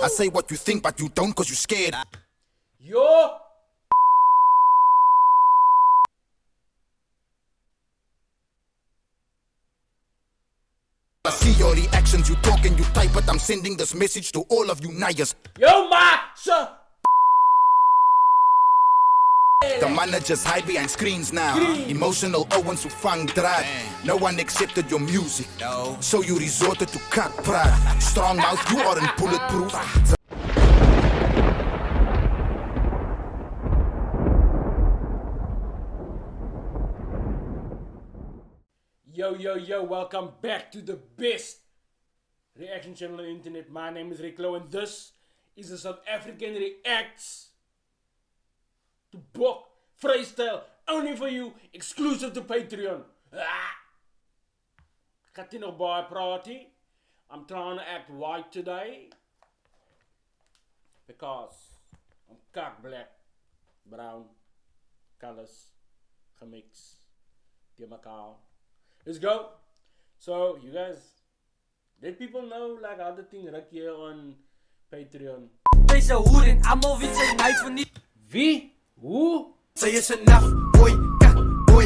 I say what you think, but you don't cause you scared. Yo! I see your reactions, you talk and you type, but I'm sending this message to all of you Nayas. Yo, ma! Sir! The managers hide behind screens now. Emotional Owens who fang draad. No one accepted your music. No. So you resorted to cut pride. Strong mouth, you aren't bulletproof. Yo, welcome back to the best reaction channel on the internet. My name is Rick Low and this is the South African Reacts to book Freestyle, only for you, exclusive to Patreon. Gaat ie nog baie praat? I'm trying to act white today because I'm cock black, brown, colors, gemix, die mekaar. Let's go. So, you guys, let people know like how the thing ruck here on Patreon. Deze hoer en allemaal weet sy my van nie. Wie? Hoe? Sy is 'n naf boy, boy,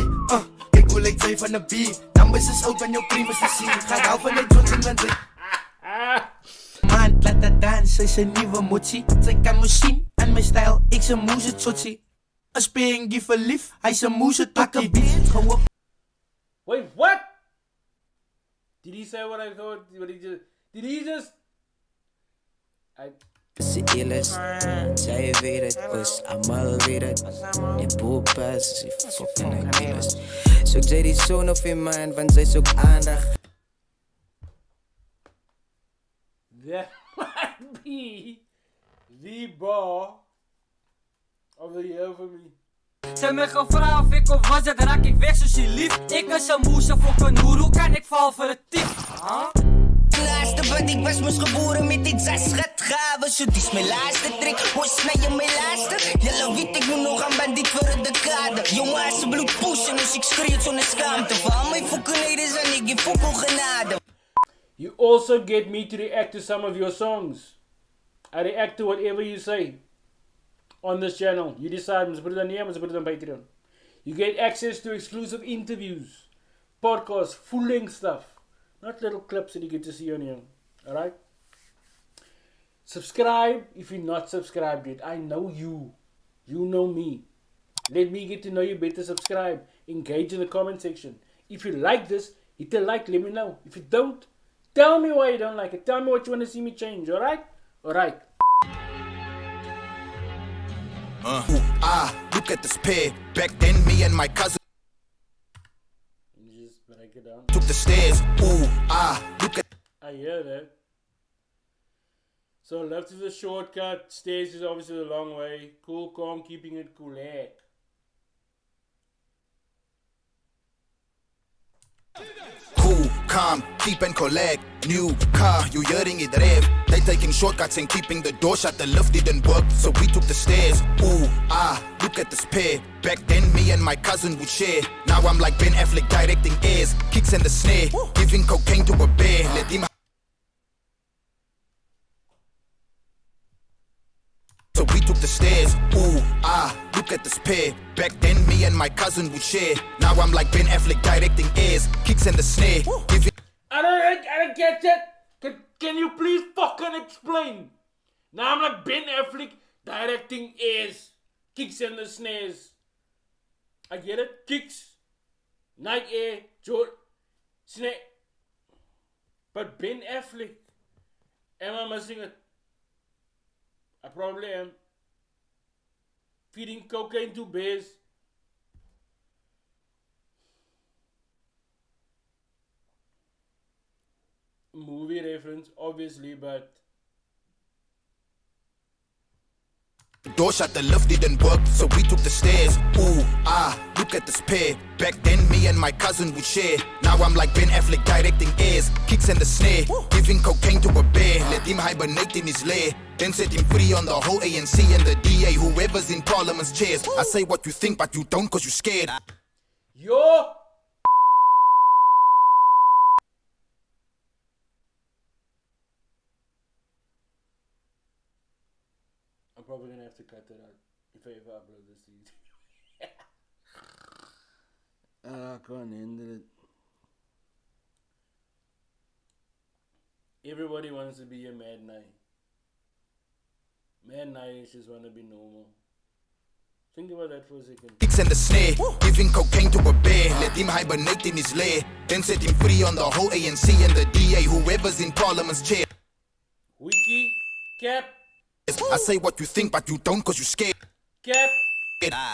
ek wil ek sy van 'n bier. Numbers is oud van jou primus te sien. Gaan hou van die Johnson en sy. Man, laat haar dans, sy is 'n nuwe motsie. Sy kan my sien en my style, ek se moose tsotsie. As pengie verlief, hy se moose tokkie. Wait, what? Did he say what I thought? Did he just? Sy illes, sy weet het, ons allemaal weet het. Die boepas, sy fucking ideas. Soek sy die zon op je mind, want sy soek aandag. That might be the bar of the year for me. Sy my gevra of ek of was dit raak ek weg soos sy lief. Ek is 'n moose fucking hoer, hoe kan ek val vir 'n tief? Laaste wat ek was moes gebore met iets as gatgawe. So dis my laaste trek, hoe snij je my laaste? Julle weet ek moet nog aan bandiet vir 'n dekade. Jongen as bloed poes en as ek skreeuw sonder skaamte. Van my fokkenheden en ek gee fokkel genade. You also get me to react to some of your songs. I react to whatever you say on this channel. You decide, must put it on here, must put it on Patreon. You get access to exclusive interviews, podcasts, full-length stuff. Not little clips that you get to see on here. Alright? Subscribe if you're not subscribed yet. I know you. You know me. Let me get to know you better. Subscribe. Engage in the comment section. If you like this, hit the like. Let me know. If you don't, tell me why you don't like it. Tell me what you want to see me change. Alright? Alright. Look at this pair. Back then, me and my cousin Just break it down. took the stairs. Look at. I hear that. So left is a shortcut. Stairs is obviously the long way. Cool, calm, keeping it cool. Cool, calm, keep and collect. New car, you hearing it rev. They taking shortcuts and keeping the door shut. The lift didn't work, so we took the stairs. Look at this pair. Back then, me and my cousin would share. Now I'm like Ben Affleck directing airs, kicks and the snare, giving cocaine to a bear. Let him. So we took the stairs. Look at this pair. Back then, me and my cousin would share. Now I'm like Ben Affleck directing airs, kicks and the snare, giving. I don't get it. Can you please fucking explain? Now I'm like Ben Affleck directing airs, kicks and the snares. I get it. Kicks, night air, snare. But Ben Affleck, am I missing it? I probably am. Feeding cocaine to bears. Movie reference, obviously, but Door shut, the lift didn't work, so we took the stairs. Look at this pair. Back then, me and my cousin would share. Now I'm like Ben Affleck directing airs, kicks and the snare, giving cocaine to a bear. Let him hibernate in his lair, then set him free on the whole ANC and the DA, whoever's in Parliament's chairs. I say what you think, but you don't cause you scared. yo. probably gonna have to cut it out if I ever upload this to YouTube. I can't handle it. Everybody wants to be a mad night. Mad nights just want to be normal. Think about that for a second. Kicks and the snare, giving cocaine to a bear. Let him hibernate in his lair. Then set him free on the whole ANC and the DA, whoever's in Parliament's chair. Wiki, cap, I say what you think, but you don't cause you scared. cap.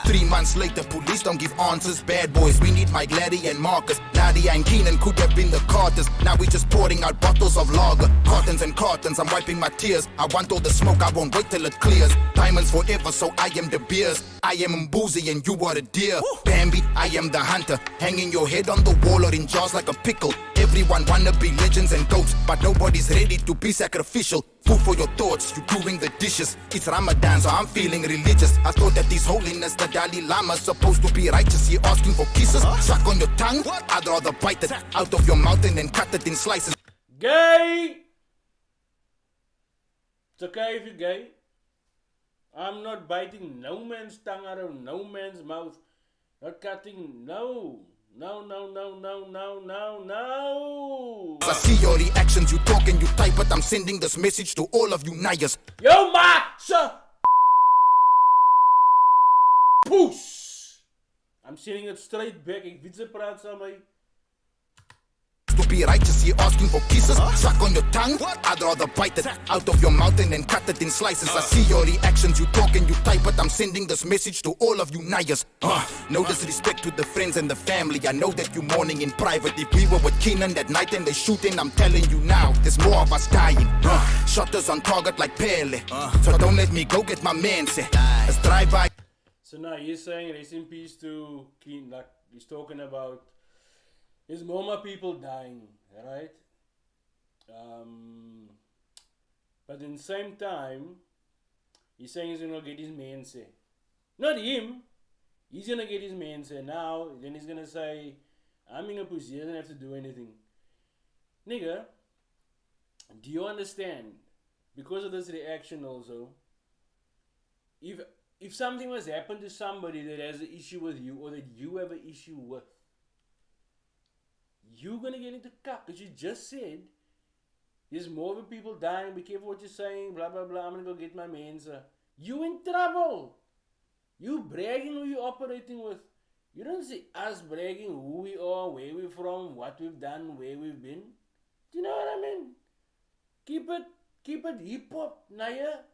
3 months later, police don't give answers. Bad boys, we need Mike Laddie and Marcus. Nadia and Keenan could have been the Carters. Now we just pouring out bottles of lager. Cartons and cartons, I'm wiping my tears. I want all the smoke, I won't wait till it clears. Diamonds forever, so I am the beers. I am Mboozy and you are a deer. Bambi, I am the hunter. Hanging your head on the wall or in jars like a pickle. Everyone wanna be legends and goats, but nobody's ready to be sacrificial. Food for your thoughts, you doing the dishes. It's Ramadan, so I'm feeling religious. I thought that this holiness, the Dalai Lama's supposed to be righteous. He asking for kisses, suck on your tongue. I'd rather bite it out of your mouth and then cut it in slices. Gay! It's okay if you're gay. I'm not biting no man's tongue out of no man's mouth. Not cutting, no. No. I see your reactions, you talk and you type, but I'm sending this message to all of you Nayas. Yo, ma! Poes! I'm sending it straight back. Ik weet ze praat saam met my. To be righteous, he asking for kisses, suck on your tongue. I'd rather bite it out of your mouth and then cut it in slices. I see your reactions, you talk and you type, but I'm sending this message to all of you Nayas. No disrespect to the friends and the family. I know that you mourning in private. If we were with Keenan that night and they shooting, I'm telling you now, there's more of us dying. Shotters on target like Pele. So don't let me go get my man say. Let's drive by. So now he's saying rest in peace to Keen. Like he's talking about there's more people dying, right? But in the same time, he's saying he's gonna get his man say. Not him. He's gonna get his man say now. Then he's gonna say, I'm in a position, he doesn't have to do anything. Nigga, do you understand? Because of this reaction also, if something was happened to somebody that has an issue with you or that you have an issue with, you're gonna get into cuck because you just said there's more people dying, be careful what you're saying, blah blah blah, I'm gonna go get my mans. You in trouble. You bragging who you operating with. You don't see us bragging who we are, where we're from, what we've done, where we've been. Do you know what I mean? Keep it hip hop, Naya.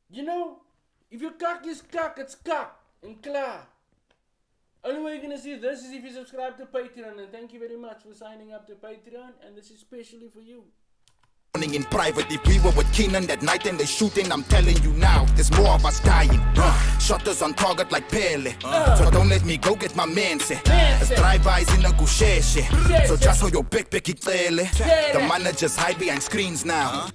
You know, if your cuck is cuck, it's cuck and klaar. Only way you're gonna see this is if you subscribe to Patreon, and thank you very much for signing up to Patreon, and this is especially for you. In private, if we were with Keenan that night and they shooting, I'm telling you now, there's more of us dying. Shotters on target like Pele. So don't let me go get my man say. As drive-bys in a gusheshe. So just hold your backpack, the managers hide behind screens now.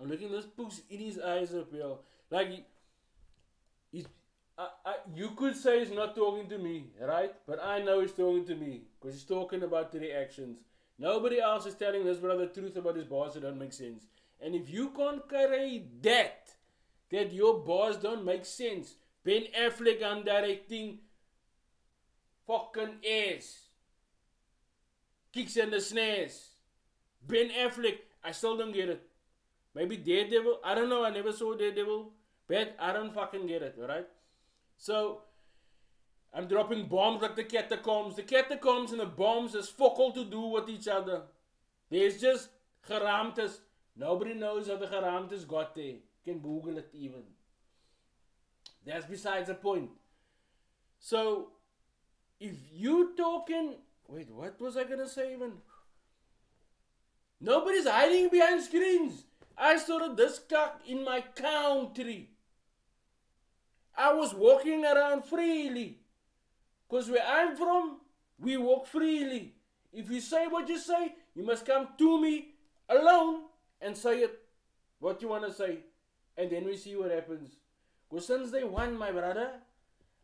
I'm looking at this puss in his eyes up here. Like, you could say he's not talking to me, right? But I know he's talking to me because he's talking about the reactions. Nobody else is telling this brother the truth about his bars that don't make sense. And if you can't carry that your bars don't make sense, Ben Affleck, I'm directing fucking ass. Kicks and the snares. Ben Affleck, I still don't get it. Maybe Daredevil, I don't know, I never saw Daredevil. But I don't fucking get it, alright? So, I'm dropping bombs like the catacombs. The catacombs and the bombs has fuck all to do with each other. There's just geraamtes. Nobody knows how the geraamtes got there. You can Google it even. That's besides the point. So, if you talking... Wait, what was I gonna say even? Nobody's hiding behind screens. I started this cock in my country. I was walking around freely. Because where I'm from, we walk freely. If you say what you say, you must come to me alone and say it, what you want to say. And then we see what happens. Because since day one, my brother,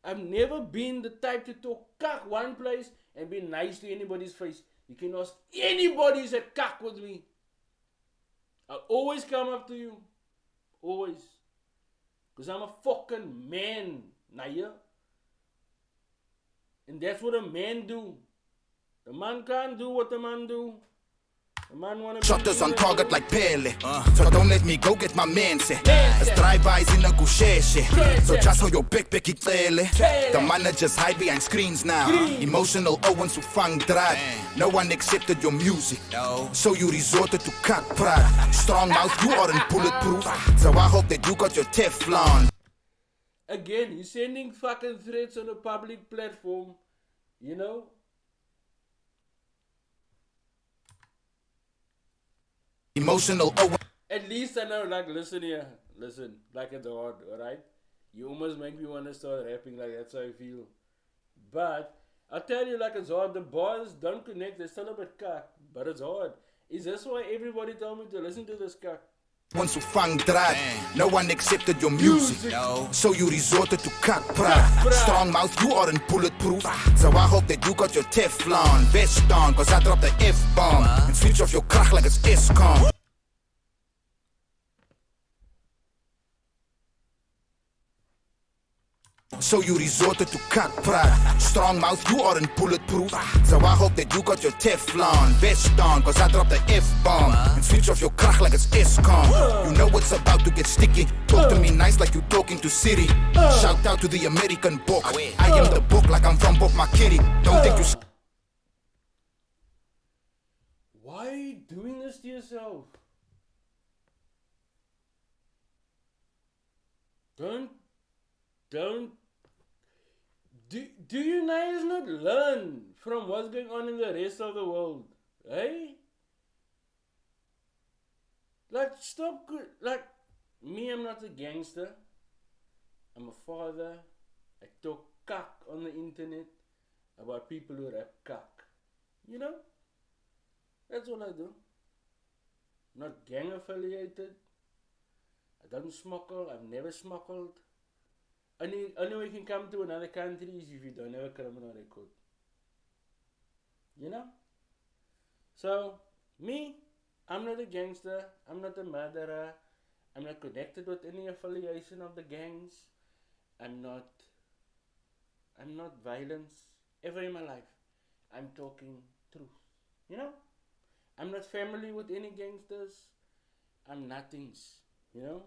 I've never been the type to talk cock one place and be nice to anybody's face. You can ask anybody who's a cock with me. I'll always come up to you. Always. Because I'm a fucking man, Naya. And that's what a man do. The man can't do what the man do. The man wanna Shotters on target like Pele. So don't let me go get my man say. As drive-bys in a gusheshe. So just hold your backpack clearly. The managers hide behind screens now. Emotional Owens who fang draad. No one accepted your music. So you resorted to cut pride. Strong mouth, you aren't bulletproof. So I hope that you got your Teflon. Again, you're sending fucking threats on a public platform. You know? Emotional Owens. At least I know, like, listen here. Listen, like it's hard, alright? You almost make me want to start rapping, like that's how I feel. But, I'll tell you, like it's hard. The bars don't connect, they're still a bit cuck. But it's hard. Is this why everybody told me to listen to this cuck? Once you fang draad, no one accepted your music. So you resorted to cut pride. Strong mouth, you aren't bulletproof. So I hope that you got your Teflon vest on, cause I dropped the F-bomb and switch off your crack like it's ESCOM. So you resorted to cut pride. Strong mouth, you aren't bulletproof. So I hope that you got your Teflon vest on, cause I dropped the F-bomb and switch off your crack like it's ESCOM. You know it's about to get sticky. Talk to me nice like you talking to Siri. Shout out to the American book. I am the book like I'm from Book My Kitty. Don't think you Why are you doing this to yourself? Do you guys not learn from what's going on in the rest of the world? Hey? Like, stop, like, me, I'm not a gangster. I'm a father. I talk cock on the internet about people who rap cock. You know? That's all I do. Not gang affiliated. I don't smuggle. I've never smuggled. Only way you can come to another country is if you don't have a criminal record. You know? So, me, I'm not a gangster. I'm not a murderer. I'm not connected with any affiliation of the gangs. I'm not violence ever in my life. I'm talking truth. You know? I'm not family with any gangsters. I'm nothings. You know?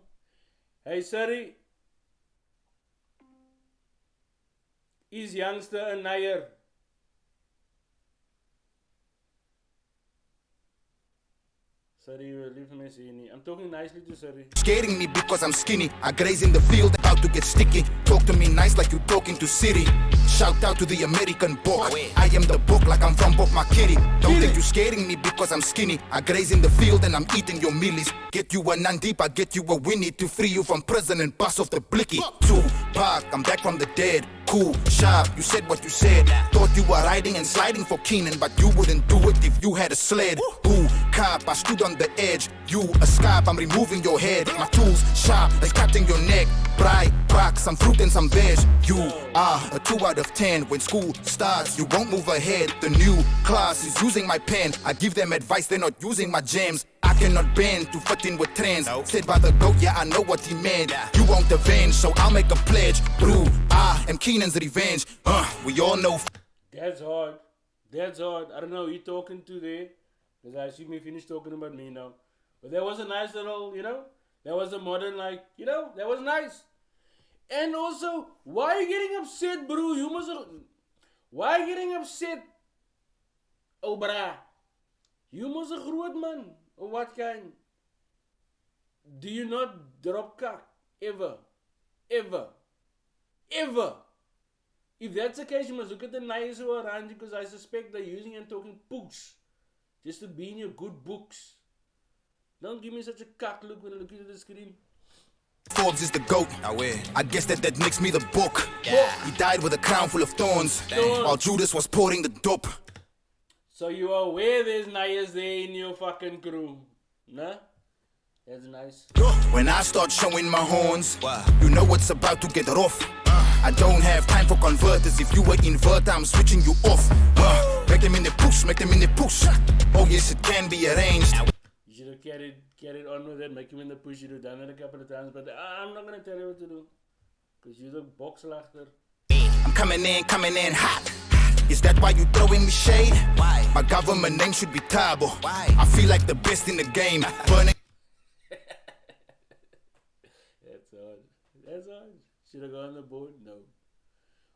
Hey, sorry. Is Youngster a nair? Sorry, leave me saying. I'm talking nicely to Sorry. scaring me because I'm skinny. I graze in the field, about to get sticky. Talk to me nice like you talking to Siri. Shout out to the American book. I am the book like I'm from Book My Kitty. Don't think you scaring me because I'm skinny. I graze in the field and I'm eating your mealies. Get you a Nandip, I get you a Winnie to free you from prison and bust off the blicky. Tupac, I'm back from the dead. Cool, sharp, you said what you said. Thought you were riding and sliding for Keenan, but you wouldn't do it if you had a sled. Ooh, cop, I stood on the edge. You a scarp, I'm removing your head. My tools sharp, like cutting your neck. Bright rock, some fruit and some veg. You are a 2 out of 10. When school starts, you won't move ahead. The new class is using my pen. I give them advice, they're not using my gems. I cannot bend to fit in with trends. Said by the goat, yeah, I know what he meant. You won't avenge, so I'll make a pledge. Brew, I am Keenan's revenge. We all know. That's hard. That's hard. I don't know who you're talking to there. Because I assume you finished talking about me now. But that was a nice little, you know. That was a modern, like, you know, that was nice. And also, why are you getting upset, bro? You must have... Why are you getting upset? Oh, brah. You must have groot, man. Or what kind? Do you not drop cock? Ever. Ever. Ever. If that's the case, you must look at the nice who are around you, because I suspect they're using and talking pooch. Just to be in your good books. Don't give me such a cock look when I look into the screen. Forbes is the GOAT. I guess that makes me the book. He died with a crown full of thorns. While Judas was pouring the dope. So you are aware there's Nayas there in your fucking crew. Nah? That's nice. When I start showing my horns, you know it's about to get rough. I don't have time for converters. If you were inverter, I'm switching you off. Make them in the push, make them in the push. Oh yes, it can be arranged. You should have have carried on with it, make him in the push. You'd have done it a couple of times, but I'm not gonna tell you what to do, cause you're the boxlachter. I'm coming in hot. Is that why you throwing me shade? Why? My government name should be Tabo. Why? I feel like the best in the game. Burning. That's odd. Should I go on the board? No.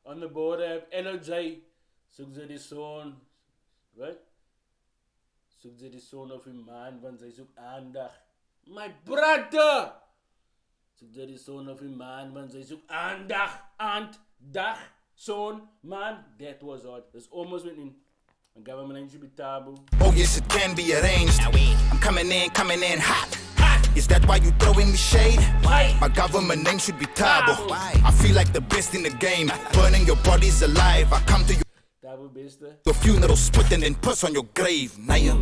On the board I have LOJ. Soek ze die zoon. Wat? Soek ze die zoon of die man, want zij zoekt aandag. My brother! Soek ze die zoon of die man, want zij zoekt aandag. Dag. Zoon. Man. That was odd. That's almost went in. A government name should be taboo. Oh yes, it can be arranged. I'm coming in hot. Is that why you throwing me shade? Why? My government name should be Tabo. Why? I feel like the best in the game. Burning your bodies alive. I come to Taboo beste. your funeral, spitting and piss on your grave. Naya.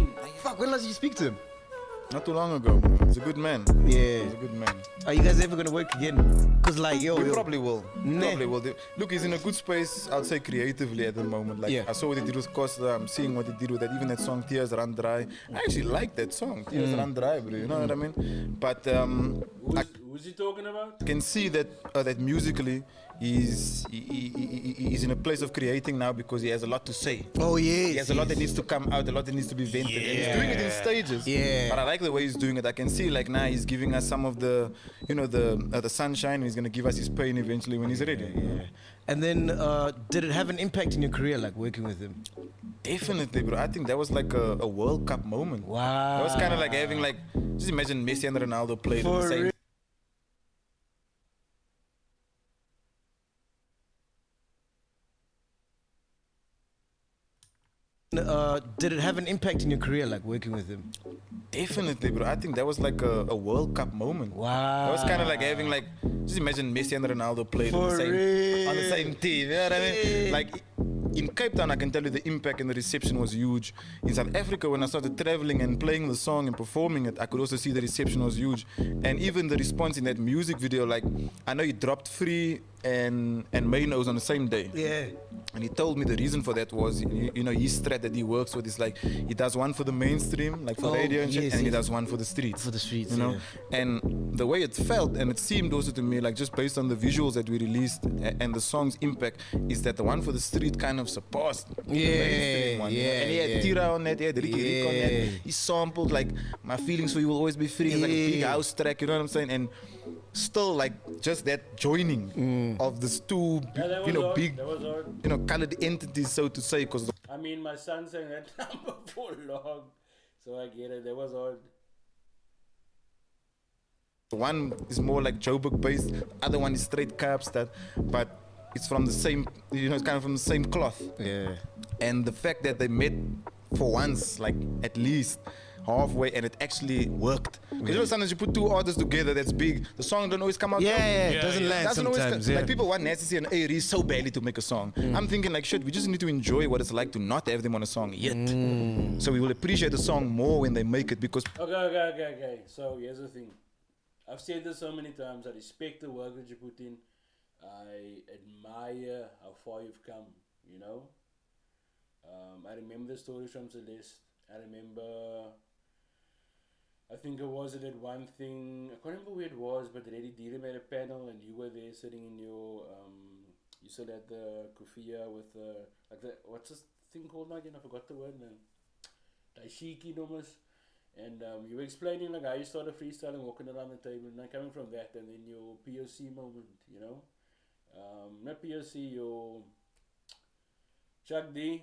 Fuck, when last did you speak to him? Not too long ago. He's a good man. Yeah. He's a good man. Are you guys ever gonna work again? Cause like, yo, We yo. probably will. Nah. Probably will. Look, he's in a good space, I'd say, creatively at the moment. Like, Yeah. I saw what he did with Costa. I'm seeing what he did with that. Even that song, Tears Run Dry. I actually like that song, Tears Run Dry, bro. You know what I mean? But Who's he talking about? I can see that musically, he's in a place of creating now because he has a lot to say. Oh yeah. He has a lot that needs to come out, a lot that needs to be vented. And he's doing it in stages. Yeah. But I like the way he's doing it. I can see like now he's giving us some of the, the sunshine. And he's gonna give us his pain eventually when he's ready. Yeah. And then, did it have an impact in your career, like working with him? Definitely, bro. I think that was like a World Cup moment. Wow. That was kind of like having like, just imagine Messi and Ronaldo played at the For same. real? Did it have an impact in your career, like working with him? Definitely, bro. I think that was like a World Cup moment. Wow. That was kind of like having like, just imagine Messi and Ronaldo played For on real? the same team. You know what I mean? Yeah. Like in Cape Town, I can tell you the impact and the reception was huge. In South Africa, when I started traveling and playing the song and performing it, I could also see the reception was huge. And even the response in that music video, like I know he dropped Free and Maynos on the same day. Yeah. And he told me the reason for that was, his strat that he works with is like, he does one for the mainstream, like for Oh, radio and shit, yes, and he yes. does one for the streets. For the streets, you know? yeah. And the way it felt, and it seemed also to me, like just based on the visuals that we released and the song's impact, is that the one for the street kind of surpassed the mainstream one. You know? And he had Tira on that, he had Ricky Rick on that. He sampled like, My Feelings for You Will Always Be Free, it's like a big house track, you know what I'm saying? And still like just that joining of these two, Yeah, that was odd. big, That was odd. colored entities, so to say, because I mean, my son sang that number for long, so I get it. That was odd. one is more like Joburg based, the other one is straight Kaapstad, but it's from the same, it's kind of from the same cloth. Yeah. And the fact that they met for once, like at least halfway, and it actually worked. Because sometimes you put two artists together that's big, the song don't always come out. Yeah, it doesn't land sometimes. Like people want Nancy and Aries so badly to make a song. I'm thinking like shit, we just need to enjoy what it's like to not have them on a song yet. So we will appreciate the song more when they make it because Okay. So here's the thing. I've said this so many times. I respect the work that you put in. I admire how far you've come. You know. I remember the stories from Celeste. I remember. I think it was that one thing. I can't remember where it was, but Reddy Dealer made a panel, and you were there sitting in your. You still had the kufia with like the what's this thing called now again? I forgot the word now. Daishiki almost. And you were explaining like how you started freestyling, walking around the table, and then coming from that, and then your POC moment, you know, not POC, your Chuck D,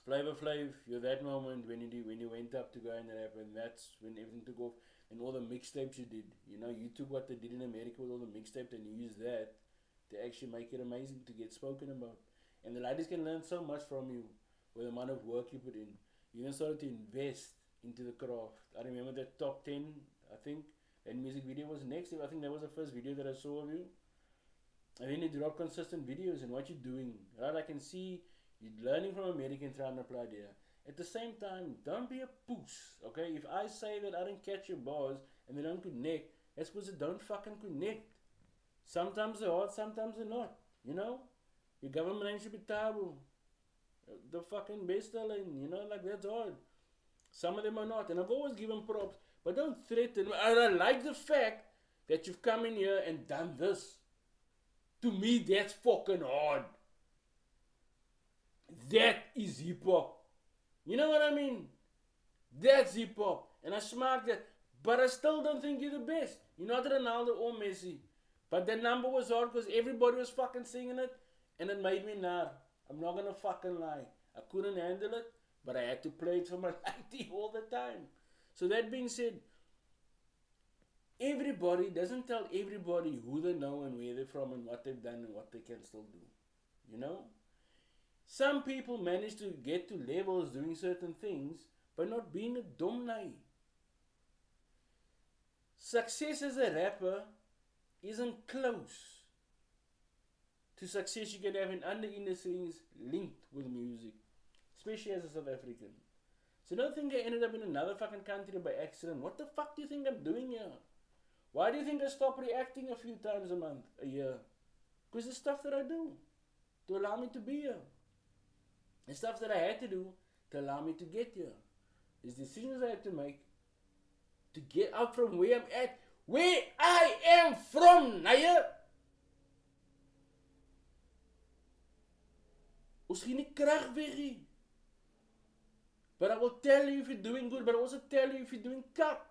Flavor Flav, you're that moment when you went up to go and rap, and that's when everything took off, and all the mixtapes you did, you know, you took what they did in America with all the mixtapes and you used that to actually make it amazing to get spoken about, and the ladies can learn so much from you with the amount of work you put in. You then started to invest into the craft. I remember that top 10, I think, and music video was next. I think that was the first video that I saw of you. And then you drop consistent videos and what you're doing. Right? I can see you're learning from America and trying to apply there. At the same time, don't be a puss, okay? If I say that I don't catch your bars and they don't connect, that's because they don't fucking connect. Sometimes they're hard, sometimes they're not, you know? Your government name should be taboo. The fucking best selling, you know, like that's hard. Some of them are not. And I've always given props. But don't threaten. And I like the fact that you've come in here and done this. To me, that's fucking hard. That is hip-hop. You know what I mean? That's hip-hop. And I smack that. But I still don't think you're the best. You're not Ronaldo or Messi. But that number was hard because everybody was fucking singing it. And it made me nar. I'm not gonna fucking lie. I couldn't handle it. But I had to play it for my lady all the time. So that being said, everybody doesn't tell everybody who they know and where they're from and what they've done and what they can still do. You know? Some people manage to get to levels doing certain things by not being a domnai. Success as a rapper isn't close to success you can have in other industries linked with music, especially as a South African. So don't think I ended up in another fucking country by accident. What the fuck do you think I'm doing here? Why do you think I stop reacting a few times a year? Because the stuff that I do to allow me to be here. The stuff that I had to do to allow me to get here. There's decisions I had to make to get out from where I'm at. Where I am from, Naya. Ons gaan nie krag weg nie. But I will tell you if you're doing good, but I also tell you if you're doing cut.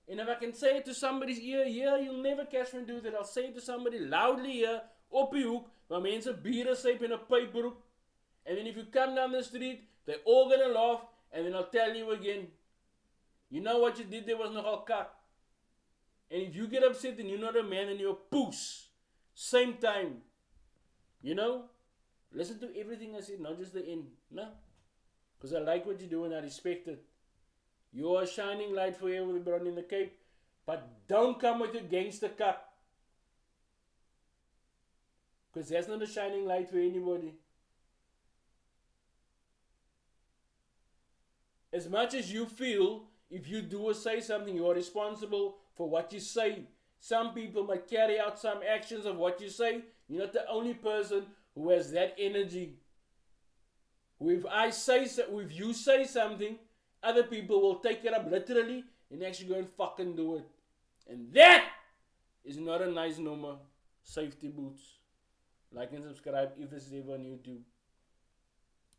And if I can say it to somebody's ear, yeah, you'll never catch me do that. I'll say it to somebody loudly here, op die hoek, waar mense biere syp in 'n pypbroek. And then if you come down the street, they're all gonna laugh, and then I'll tell you again, you know what you did there was nogal cut. And if you get upset and you're not a man and you're a poos, same time. You know? Listen to everything I said, not just the end. No? Because I like what you do and I respect it. You're a shining light for everybody in the Cape. But don't come with your gangster cup. Because that's not a shining light for anybody. As much as you feel, if you do or say something, you are responsible for what you say. Some people might carry out some actions of what you say. You're not the only person who has that energy. If you say something, other people will take it up literally and actually go and fucking do it. And that is not a nice number. Safety boots. Like and subscribe if this is ever on YouTube.